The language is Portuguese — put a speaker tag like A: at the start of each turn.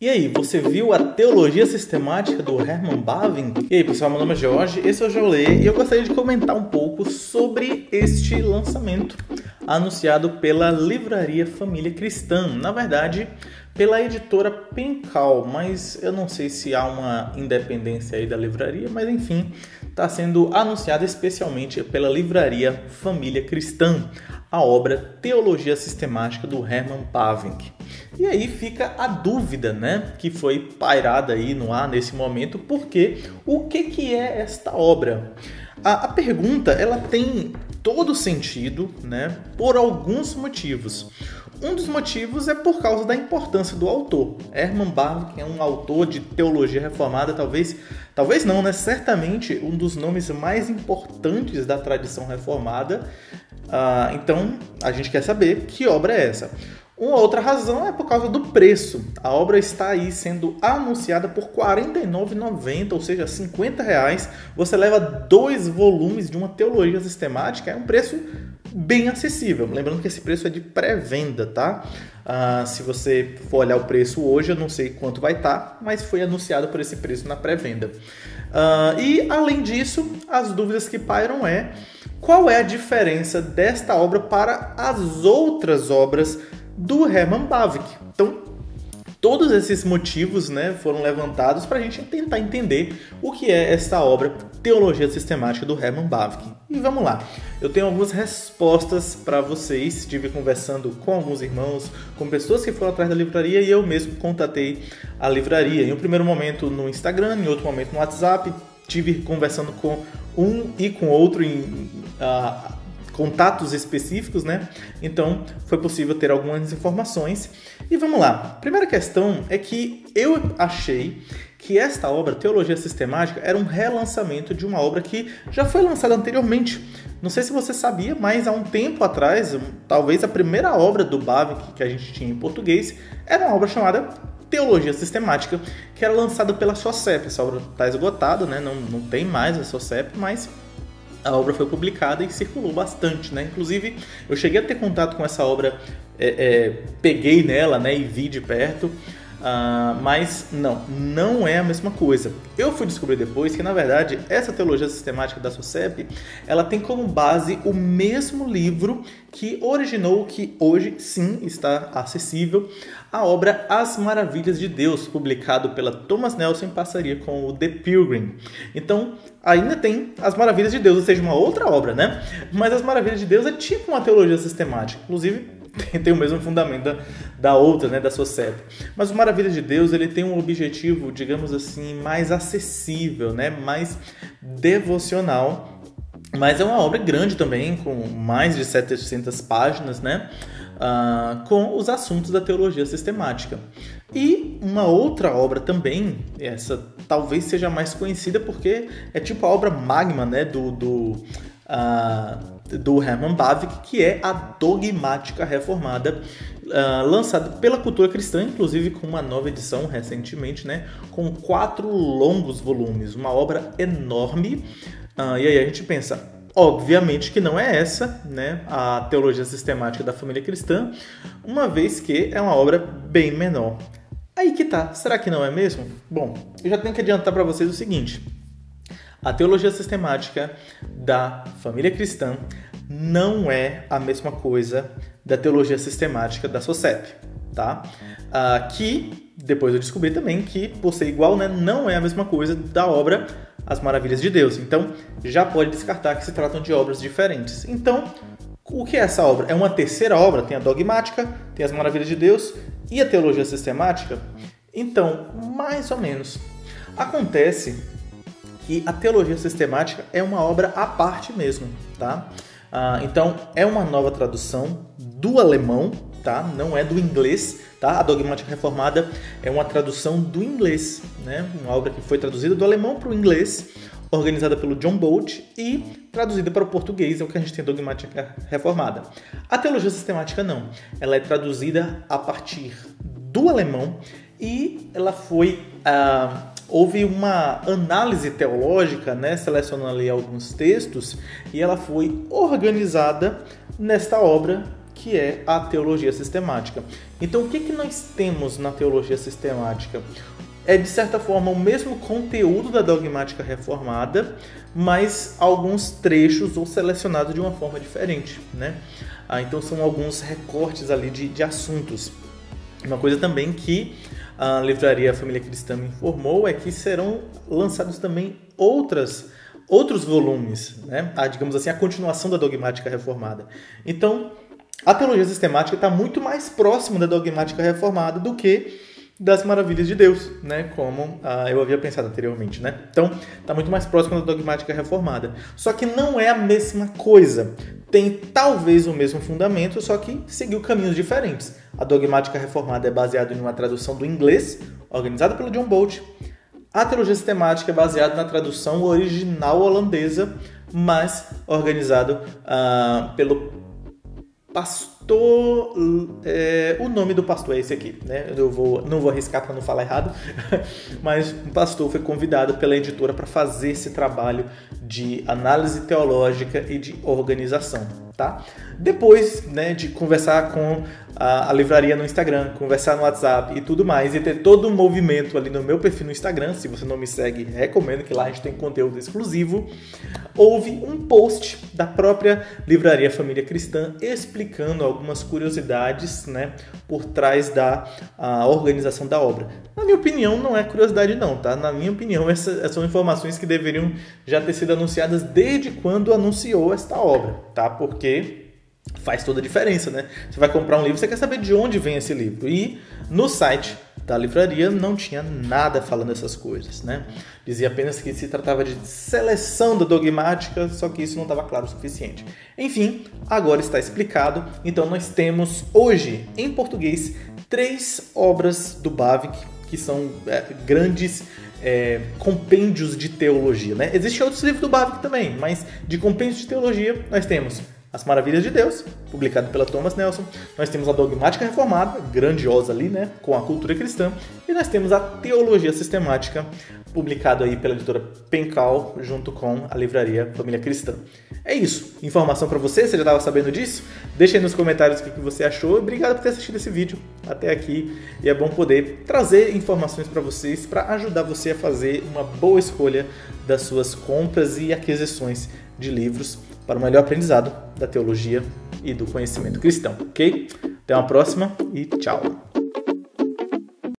A: E aí, você viu a Teologia Sistemática do Herman Bavinck? E aí, pessoal, meu nome é Jorge, esse é o Jolê e eu gostaria de comentar um pouco sobre este lançamento anunciado pela Livraria Família Cristã. Na verdade, pela editora Pencal, mas eu não sei se há uma independência aí da livraria, mas enfim, está sendo anunciada especialmente pela Livraria Família Cristã, a obra Teologia Sistemática do Herman Bavinck. E aí fica a dúvida, né, que foi pairada aí no ar nesse momento, porque o que é esta obra? A pergunta, ela tem todo sentido, né, por alguns motivos. Um dos motivos é por causa da importância do autor. Herman Bavinck é um autor de teologia reformada, talvez não, né? Certamente um dos nomes mais importantes da tradição reformada. Então, a gente quer saber que obra é essa. Uma outra razão é por causa do preço. A obra está aí sendo anunciada por R$ 49,90, ou seja, R$ 50. Você leva 2 volumes de uma teologia sistemática, é um preço bem acessível. Lembrando que esse preço é de pré-venda, tá? Se você for olhar o preço hoje, eu não sei quanto vai estar, mas foi anunciado por esse preço na pré-venda. E, além disso, as dúvidas que pairam é qual é a diferença desta obra para as outras obras do Herman Bavinck. Então, todos esses motivos, né, foram levantados para a gente tentar entender o que é essa obra Teologia Sistemática do Herman Bavinck. E vamos lá, eu tenho algumas respostas para vocês. Estive conversando com alguns irmãos, com pessoas que foram atrás da livraria e eu mesmo contatei a livraria. Em um primeiro momento no Instagram, em outro momento no WhatsApp, estive conversando com um e com outro em contatos específicos, né? Então, foi possível ter algumas informações. E vamos lá. Primeira questão é que eu achei que esta obra, Teologia Sistemática, era um relançamento de uma obra que já foi lançada anteriormente. Não sei se você sabia, mas há um tempo atrás, talvez a primeira obra do Bavinck que a gente tinha em português, era uma obra chamada Teologia Sistemática, que era lançada pela SOCEP. Essa obra está esgotada, né? Não tem mais a SOCEP, mas a obra foi publicada e circulou bastante, né? Inclusive, eu cheguei a ter contato com essa obra, peguei nela, né, e vi de perto, mas não é a mesma coisa. Eu fui descobrir depois que, na verdade, essa teologia sistemática da SOCEP, ela tem como base o mesmo livro que originou, que hoje sim está acessível, a obra As Maravilhas de Deus, publicado pela Thomas Nelson em parceria com o The Pilgrim. Então, ainda tem As Maravilhas de Deus, ou seja, uma outra obra, né? Mas As Maravilhas de Deus é tipo uma teologia sistemática. Inclusive, tem o mesmo fundamento da outra, né, da SOCEP. Mas As Maravilhas de Deus, ele tem um objetivo, digamos assim, mais acessível, né? Mais devocional. Mas é uma obra grande também, com mais de 700 páginas, né? Com os assuntos da teologia sistemática. E uma outra obra também, essa talvez seja mais conhecida porque é tipo a obra magma, né, do Herman Bavinck, que é a Dogmática Reformada, lançada pela Cultura Cristã, inclusive com uma nova edição recentemente, né, com 4 longos volumes, uma obra enorme. E aí a gente pensa, obviamente que não é essa, né, a Teologia Sistemática da Família Cristã, uma vez que é uma obra bem menor. Aí que tá, será que não é mesmo? Bom, eu já tenho que adiantar para vocês o seguinte: a Teologia Sistemática da Família Cristã não é a mesma coisa da Teologia Sistemática da SOCEP, tá? Que depois eu descobri também que, por ser igual, né, não é a mesma coisa da obra As Maravilhas de Deus. Então, já pode descartar que se tratam de obras diferentes. Então, o que é essa obra? É uma terceira obra, tem a Dogmática, tem As Maravilhas de Deus e a Teologia Sistemática? Então, mais ou menos. Acontece que a Teologia Sistemática é uma obra à parte mesmo, tá? Então, é uma nova tradução do alemão, tá? Não é do inglês, tá? A Dogmática Reformada é uma tradução do inglês, né? Uma obra que foi traduzida do alemão para o inglês, organizada pelo John Bolt e traduzida para o português, é o que a gente tem Dogmática Reformada. A Teologia Sistemática não. Ela é traduzida a partir do alemão e ela foi... houve uma análise teológica, né, selecionando ali alguns textos, e ela foi organizada nesta obra que é a teologia sistemática. Então, o que nós temos na teologia sistemática? É, de certa forma, o mesmo conteúdo da dogmática reformada, mas alguns trechos ou selecionados de uma forma diferente, né? Então, são alguns recortes ali de assuntos. Uma coisa também que a Livraria Família Cristã me informou é que serão lançados também outros volumes, né? Digamos assim, a continuação da dogmática reformada. Então, a teologia sistemática está muito mais próxima da dogmática reformada do que das maravilhas de Deus, né? Como eu havia pensado anteriormente, né? Então, está muito mais próximo da dogmática reformada. Só que não é a mesma coisa. Tem talvez o mesmo fundamento, só que seguiu caminhos diferentes. A dogmática reformada é baseada em uma tradução do inglês, organizada pelo John Bolt. A teologia sistemática é baseada na tradução original holandesa, mas organizado pelo pastor... o nome do pastor é esse aqui, né? Não vou arriscar para não falar errado, mas o pastor foi convidado pela editora para fazer esse trabalho de análise teológica e de organização, tá? Depois, né, de conversar com a livraria no Instagram, conversar no WhatsApp e tudo mais, e ter todo um movimento ali no meu perfil no Instagram, se você não me segue, recomendo que lá a gente tem conteúdo exclusivo, houve um post da própria Livraria Família Cristã explicando algumas curiosidades, né, por trás da organização da obra. Na minha opinião, não é curiosidade não, tá? Na minha opinião, essas são informações que deveriam já ter sido anunciadas desde quando anunciou esta obra, tá? Porque faz toda a diferença, né? Você vai comprar um livro, você quer saber de onde vem esse livro. E no site da livraria não tinha nada falando essas coisas, né? Dizia apenas que se tratava de seleção da dogmática, só que isso não estava claro o suficiente. Enfim, agora está explicado. Então nós temos hoje, em português, 3 obras do Bavinck, que são grandes compêndios de teologia, né? Existem outros livros do Bavinck também, mas de compêndios de teologia nós temos As Maravilhas de Deus, publicado pela Thomas Nelson. Nós temos a Dogmática Reformada, grandiosa ali, né, com a cultura cristã. E nós temos a Teologia Sistemática, publicado aí pela editora Pencal, junto com a Livraria Família Cristã. É isso. Informação para você já estava sabendo disso? Deixa aí nos comentários o que você achou. Obrigado por ter assistido esse vídeo até aqui. E é bom poder trazer informações para vocês, para ajudar você a fazer uma boa escolha das suas compras e aquisições de livros para o melhor aprendizado da teologia e do conhecimento cristão, ok? Até uma próxima e tchau!